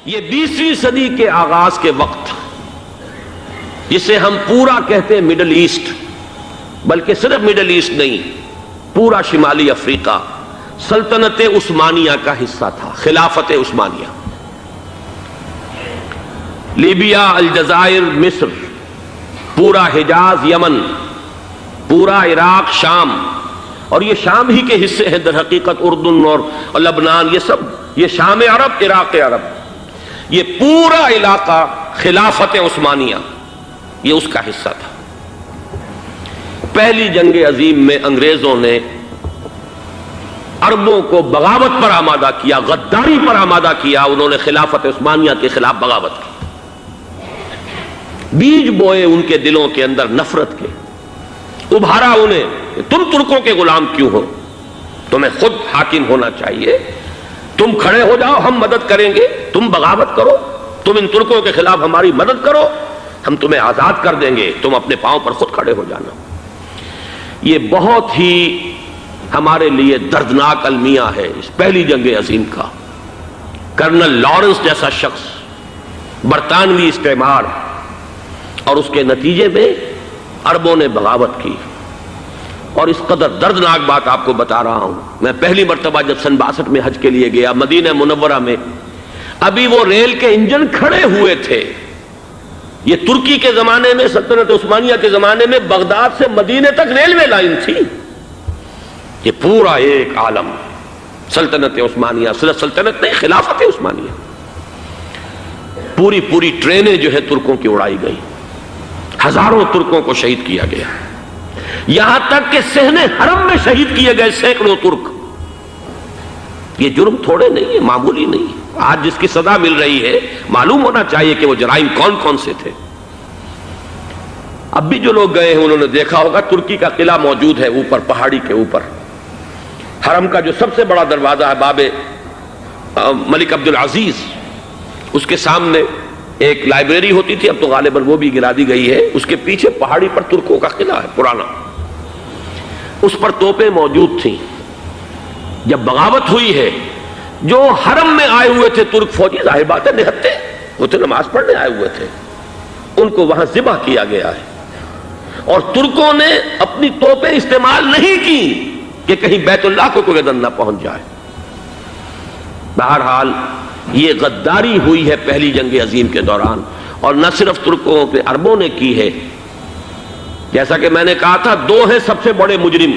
یہ 20ویں صدی کے آغاز کے وقت جسے ہم پورا کہتے ہیں مڈل ایسٹ، بلکہ صرف مڈل ایسٹ نہیں، پورا شمالی افریقہ سلطنت عثمانیہ کا حصہ تھا، خلافت عثمانیہ۔ لیبیا، الجزائر، مصر، پورا حجاز، یمن، پورا عراق، شام، اور یہ شام ہی کے حصے ہیں در حقیقت، اردن اور لبنان، یہ سب یہ شام عرب، عراق عرب، یہ پورا علاقہ خلافت عثمانیہ یہ اس کا حصہ تھا۔ پہلی جنگ عظیم میں انگریزوں نے عربوں کو بغاوت پر آمادہ کیا، غداری پر آمادہ کیا، انہوں نے خلافت عثمانیہ کے خلاف بغاوت کی، بیج بوئے ان کے دلوں کے اندر نفرت کے، ابھارا انہیں، تم ترکوں کے غلام کیوں ہو، تمہیں خود حاکم ہونا چاہیے، تم کھڑے ہو جاؤ، ہم مدد کریں گے، تم بغاوت کرو، تم ان ترکوں کے خلاف ہماری مدد کرو، ہم تمہیں آزاد کر دیں گے، تم اپنے پاؤں پر خود کھڑے ہو جانا۔ یہ بہت ہی ہمارے لیے دردناک المیہ ہے اس پہلی جنگ عظیم کا۔ کرنل لارنس جیسا شخص، برطانوی استعمار، اور اس کے نتیجے میں عربوں نے بغاوت کی۔ اور اس قدر دردناک بات آپ کو بتا رہا ہوں، میں پہلی مرتبہ جب سن 62 میں حج کے لیے گیا مدینہ منورہ میں، ابھی وہ ریل کے انجن کھڑے ہوئے تھے۔ یہ ترکی کے زمانے میں، سلطنت عثمانیہ کے زمانے میں بغداد سے مدینے تک ریلوے لائن تھی۔ یہ پورا ایک عالم سلطنت عثمانیہ، صرف سلطنت نہیں، خلافت عثمانیہ، پوری ٹرینیں جو ہے ترکوں کی اڑائی گئی، ہزاروں ترکوں کو شہید کیا گیا، یہاں تک کہ صحن حرم میں شہید کیے گئے سینکڑوں ترک۔ یہ جرم تھوڑے نہیں ہے، معمولی نہیں ہے۔ آج جس کی سزا مل رہی ہے، معلوم ہونا چاہیے کہ وہ جرائم کون کون سے تھے۔ اب بھی جو لوگ گئے ہیں انہوں نے دیکھا ہوگا، ترکی کا قلعہ موجود ہے اوپر پہاڑی کے اوپر، حرم کا جو سب سے بڑا دروازہ ہے باب ملک عبدالعزیز، اس کے سامنے ایک لائبریری ہوتی تھی، اب تو غالباً وہ بھی گرا دی گئی ہے، اس کے پیچھے پہاڑی پر ترکوں کا قلعہ ہے پرانا، اس پر توپیں موجود تھیں۔ جب بغاوت ہوئی ہے، جو حرم میں آئے ہوئے تھے ترک فوجی، ظاہر بات ہے نہتے، وہ تو نماز پڑھنے آئے ہوئے تھے، ان کو وہاں ذبح کیا گیا ہے۔ اور ترکوں نے اپنی توپیں استعمال نہیں کی کہ کہیں بیت اللہ کو کوئی گدن نہ پہنچ جائے۔ بہرحال یہ غداری ہوئی ہے پہلی جنگ عظیم کے دوران، اور نہ صرف ترکوں کے، عربوں نے کی ہے۔ جیسا کہ میں نے کہا تھا، دو ہیں سب سے بڑے مجرم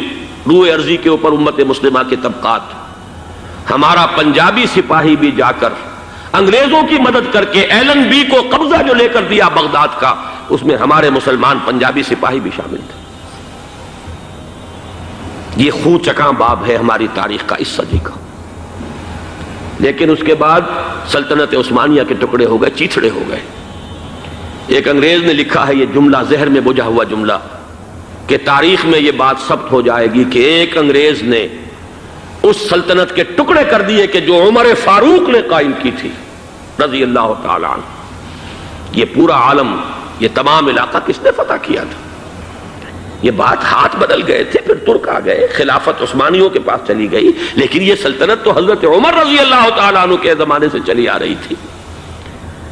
روئے ارضی کے اوپر امت مسلمہ کے طبقات۔ ہمارا پنجابی سپاہی بھی جا کر انگریزوں کی مدد کر کے ایلن بی کو قبضہ جو لے کر دیا بغداد کا، اس میں ہمارے مسلمان پنجابی سپاہی بھی شامل تھے۔ یہ خون چکاں باب ہے ہماری تاریخ کا اس صدی کا۔ لیکن اس کے بعد سلطنت عثمانیہ کے ٹکڑے ہو گئے، چیتھڑے ہو گئے۔ ایک انگریز نے لکھا ہے، یہ جملہ زہر میں بجھا ہوا جملہ، کہ تاریخ میں یہ بات ثبت ہو جائے گی کہ ایک انگریز نے اس سلطنت کے ٹکڑے کر دیے کہ جو عمر فاروق نے قائم کی تھی رضی اللہ تعالیٰ عنہ۔ یہ پورا عالم، یہ تمام علاقہ کس نے فتح کیا تھا؟ یہ بات ہاتھ بدل گئے تھے، پھر ترک آ گئے، خلافت عثمانیوں کے پاس چلی گئی، لیکن یہ سلطنت تو حضرت عمر رضی اللہ تعالیٰ عنہ کے زمانے سے چلی آ رہی تھی۔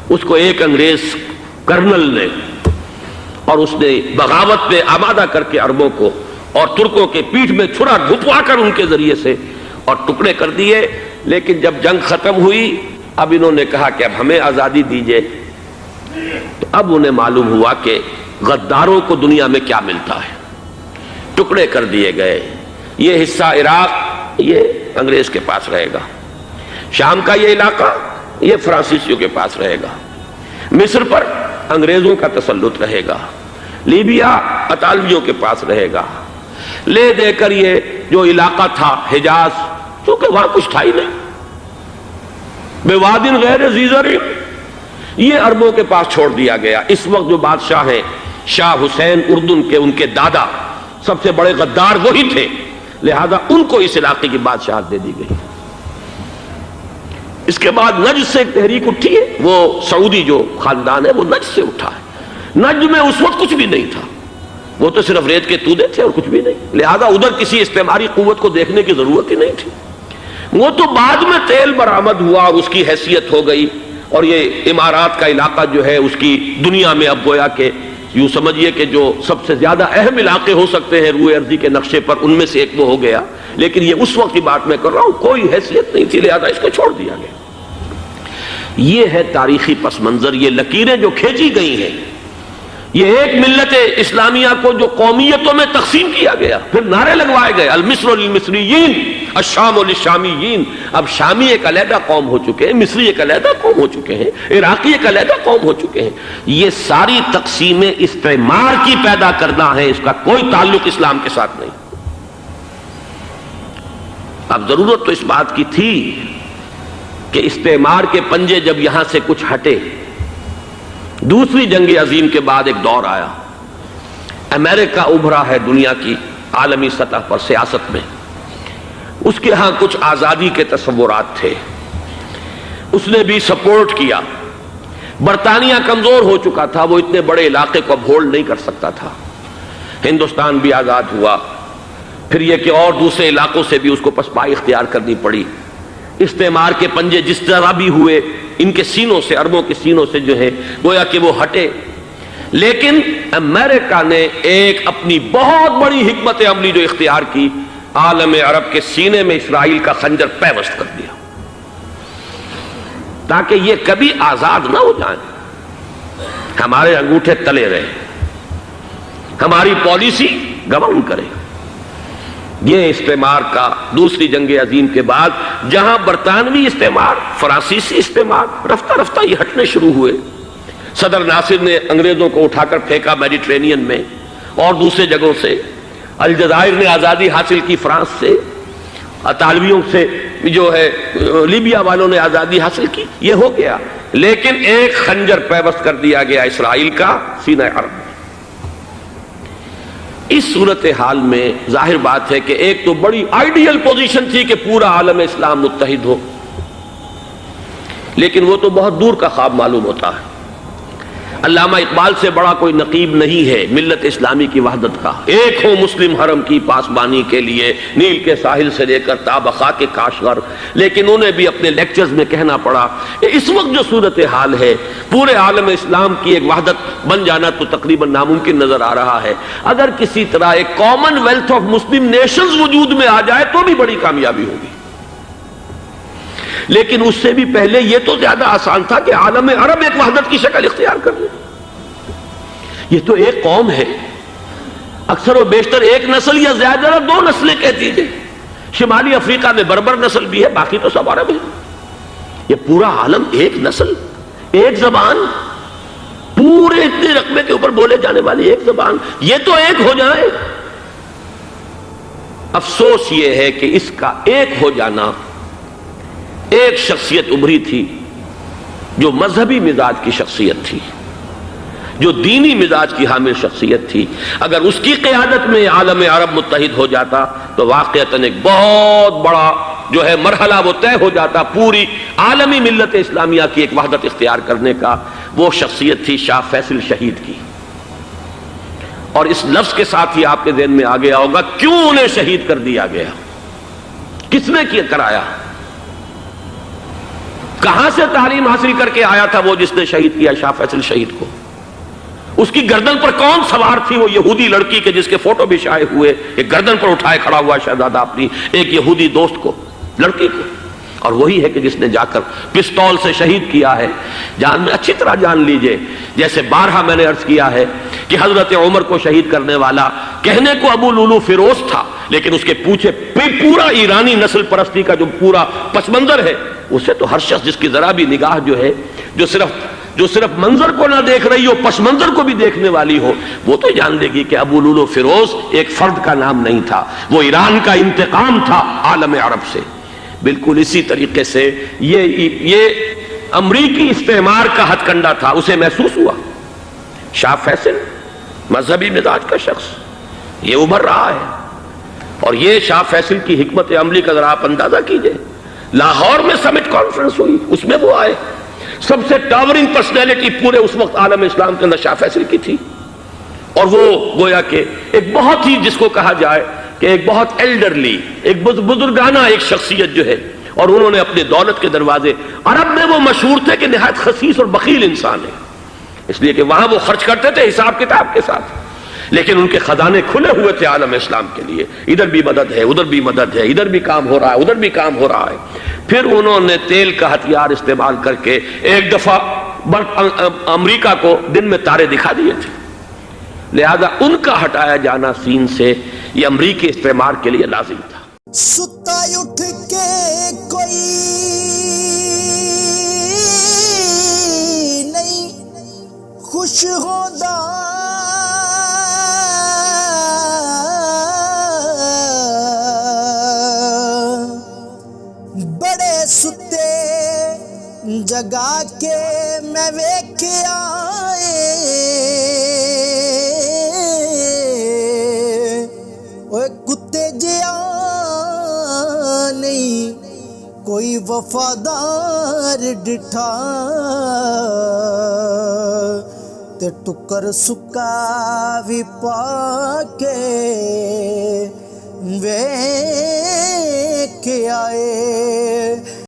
اس کو ایک انگریز کرنل نے، اور اس نے بغاوت پہ آمادہ کر کے عربوں کو اور ترکوں کے پیٹھ میں چھرا گھپوا کر ان کے ذریعے سے اور ٹکڑے کر دیے۔ لیکن جب جنگ ختم ہوئی، اب انہوں نے کہا کہ اب ہمیں آزادی دیجیے، تو اب انہیں معلوم ہوا کہ غداروں کو دنیا میں کیا ملتا ہے۔ ٹکڑے کر دیے گئے۔ یہ حصہ عراق یہ انگریز کے پاس رہے گا، شام کا یہ علاقہ یہ فرانسیسیوں کے پاس رہے گا، مصر پر انگریزوں کا تسلط رہے گا، لیبیا اطالویوں کے پاس رہے گا۔ لے دے کر یہ جو علاقہ تھا حجاز، کیونکہ وہاں کچھ تھا ہی نہیں، بوادٍ غیر ذی زرع، یہ عربوں کے پاس چھوڑ دیا گیا۔ اس وقت جو بادشاہ ہیں، شاہ حسین اردن کے، ان کے دادا سب سے بڑے غدار وہی تھے، لہذا ان کو اس علاقے کی بادشاہت دے دی گئی۔ اس کے بعد نجد سے ایک تحریک اٹھی ہے، وہ سعودی جو خاندان ہے وہ نجد سے اٹھا ہے۔ نجد میں اس وقت کچھ بھی نہیں تھا، وہ تو صرف ریت کے تودے تھے اور کچھ بھی نہیں، لہذا ادھر کسی استعماری قوت کو دیکھنے کی ضرورت ہی نہیں تھی۔ وہ تو بعد میں تیل برآمد ہوا اور اس کی حیثیت ہو گئی، اور یہ امارات کا علاقہ جو ہے اس کی دنیا میں اب گویا کہ یوں سمجھیے کہ جو سب سے زیادہ اہم علاقے ہو سکتے ہیں روئے ارضی کے نقشے پر، ان میں سے ایک وہ ہو گیا، لیکن یہ اس وقت کی بات میں کر رہا ہوں، کوئی حیثیت نہیں تھی، لہذا اس کو چھوڑ دیا گیا۔ یہ ہے تاریخی پس منظر، یہ لکیریں جو کھینچی گئی ہیں، یہ ایک ملت اسلامیہ کو جو قومیتوں میں تقسیم کیا گیا، پھر نعرے لگوائے گئے المصر للمصریین الشام للشامیین۔ اب شامی ایک علیحدہ قوم ہو چکے ہیں، مصری ایک علیحدہ قوم ہو چکے ہیں، عراقی ایک علیحدہ قوم ہو چکے ہیں۔ یہ ساری تقسیمیں استعمار کی پیدا کرنا ہے، اس کا کوئی تعلق اسلام کے ساتھ نہیں۔ اب ضرورت تو اس بات کی تھی کہ استعمار کے پنجے جب یہاں سے کچھ ہٹے، دوسری جنگ عظیم کے بعد ایک دور آیا، امریکہ ابھرا ہے دنیا کی عالمی سطح پر سیاست میں، اس کے ہاں کچھ آزادی کے تصورات تھے، اس نے بھی سپورٹ کیا۔ برطانیہ کمزور ہو چکا تھا، وہ اتنے بڑے علاقے کو اب ہولڈ نہیں کر سکتا تھا۔ ہندوستان بھی آزاد ہوا، پھر یہ کہ اور دوسرے علاقوں سے بھی اس کو پسپائی اختیار کرنی پڑی۔ استعمار کے پنجے جس طرح بھی ہوئے، ان کے سینوں سے، عربوں کے سینوں سے جو ہے گویا کہ وہ ہٹے، لیکن امریکہ نے ایک اپنی بہت بڑی حکمت عملی جو اختیار کی، عالم عرب کے سینے میں اسرائیل کا خنجر پیوست کر دیا، تاکہ یہ کبھی آزاد نہ ہو جائیں، ہمارے انگوٹھے تلے رہے، ہماری پالیسی گورن کرے۔ یہ استعمار کا دوسری جنگ عظیم کے بعد، جہاں برطانوی استعمار، فرانسیسی استعمار رفتہ رفتہ یہ ہٹنے شروع ہوئے۔ صدر ناصر نے انگریزوں کو اٹھا کر پھینکا میڈیٹرینین میں اور دوسرے جگہوں سے، الجزائر نے آزادی حاصل کی فرانس سے، اطالویوں سے جو ہے لیبیا والوں نے آزادی حاصل کی، یہ ہو گیا، لیکن ایک خنجر پیوست کر دیا گیا اسرائیل کا سینہ عرب میں۔ اس صورتحال میں ظاہر بات ہے کہ ایک تو بڑی آئیڈیل پوزیشن تھی کہ پورا عالم اسلام متحد ہو، لیکن وہ تو بہت دور کا خواب معلوم ہوتا ہے۔ علامہ اقبال سے بڑا کوئی نقیب نہیں ہے ملت اسلامی کی وحدت کا۔ ایک ہو مسلم حرم کی پاسبانی کے لیے، نیل کے ساحل سے لے کر تا بخاک کاشغر، لیکن انہیں بھی اپنے لیکچرز میں کہنا پڑا کہ اس وقت جو صورتحال ہے، پورے عالم اسلام کی ایک وحدت بن جانا تو تقریباً ناممکن نظر آ رہا ہے۔ اگر کسی طرح ایک common wealth of Muslim nations وجود میں آ جائے تو بھی بڑی کامیابی ہوگی، لیکن اس سے بھی پہلے یہ تو زیادہ آسان تھا کہ عالم عرب ایک وحدت کی شکل اختیار کر لے۔ یہ تو ایک قوم ہے، اکثر و بیشتر ایک نسل یا زیادہ دو نسلیں کہتی تھے، شمالی افریقہ میں بربر نسل بھی ہے، باقی تو سب عرب ہیں۔ یہ پورا عالم ایک نسل، ایک زبان، پورے اتنے رقبے کے اوپر بولے جانے والی ایک زبان، یہ تو ایک ہو جائے۔ افسوس یہ ہے کہ اس کا ایک ہو جانا، ایک شخصیت ابھری تھی جو مذہبی مزاج کی شخصیت تھی، جو دینی مزاج کی حامل شخصیت تھی، اگر اس کی قیادت میں عالم عرب متحد ہو جاتا تو واقعتاً ایک بہت بڑا جو ہے مرحلہ وہ طے ہو جاتا پوری عالمی ملت اسلامیہ کی ایک وحدت اختیار کرنے کا۔ وہ شخصیت تھی شاہ فیصل شہید کی، اور اس لفظ کے ساتھ ہی آپ کے ذہن میں آ گیا ہوگا کیوں انہیں شہید کر دیا گیا، کس نے کیا کرایا، کہاں سے تعلیم حاصل کر کے آیا تھا وہ جس نے شہید کیا شاہ فیصل شہید کو، اس کی گردن پر کون سوار تھی، وہ یہودی لڑکی کے جس کے فوٹو بھی شائع ہوئے، ایک گردن پر اٹھائے کھڑا ہوا شہزادہ اپنی ایک یہودی دوست کو، لڑکی کو، اور وہی ہے کہ جس نے جا کر پستول سے شہید کیا ہے۔ جان میں اچھی طرح جان لیجئے، جیسے بارہا میں نے عرض کیا ہے کہ حضرت عمر کو شہید کرنے والا کہنے کو ابو لولو فیروز تھا، لیکن اس کے پیچھے پورا ایرانی نسل پرستی کا جو پورا پس منظر ہے، اسے تو ہر شخص جس کی ذرا بھی نگاہ جو ہے جو صرف منظر کو نہ دیکھ رہی ہو، پس منظر کو بھی دیکھنے والی ہو، وہ تو جان لے گی کہ ابو لولو فیروز ایک فرد کا نام نہیں تھا، وہ ایران کا انتقام تھا عالم عرب سے۔ بالکل اسی طریقے سے یہ امریکی استعمار کا ہتھ کنڈا تھا، اسے محسوس ہوا۔ شاہ فیصل مذہبی مزاج کا شخص یہ ابھر رہا ہے، اور یہ شاہ فیصل کی حکمت عملی کا ذرا آپ اندازہ کیجئے۔ لاہور میں سمٹ کانفرنس ہوئی، اس میں وہ آئے، سب سے ٹاورنگ پرسنالٹی پورے اس وقت عالم اسلام کے اندر شاہ فیصل کی تھی، اور وہ گویا کہ ایک بہت ہی جس کو کہا جائے کہ ایک بہت ایلڈرلی، ایک بزرگانہ ایک شخصیت جو ہے، اور انہوں نے اپنی دولت کے دروازے، عرب میں وہ مشہور تھے کہ نہایت خسیس اور بخیل انسان ہے، اس لیے کہ وہاں وہ خرچ کرتے تھے حساب کتاب کے ساتھ، لیکن ان کے خزانے کھلے ہوئے تھے عالم اسلام کے لیے، ادھر بھی مدد ہے، ادھر بھی مدد ہے، ادھر بھی کام ہو رہا ہے، ادھر بھی کام ہو رہا ہے۔ پھر انہوں نے تیل کا ہتھیار استعمال کر کے ایک دفعہ امریکہ کو دن میں تارے دکھا دیے تھے، لہذا ان کا ہٹایا جانا سین سے یہ امریکی استعمار کے لیے لازم تھا۔ ستا اٹھ کے کوئی نہیں خوش ہوندا، بڑے ستے جگا کے میں ویکھیا اوے کتے جیا نہیں کوئی وفادار ڈٹھا، تے ٹکر سکا بھی پا کے ویکھ آئے۔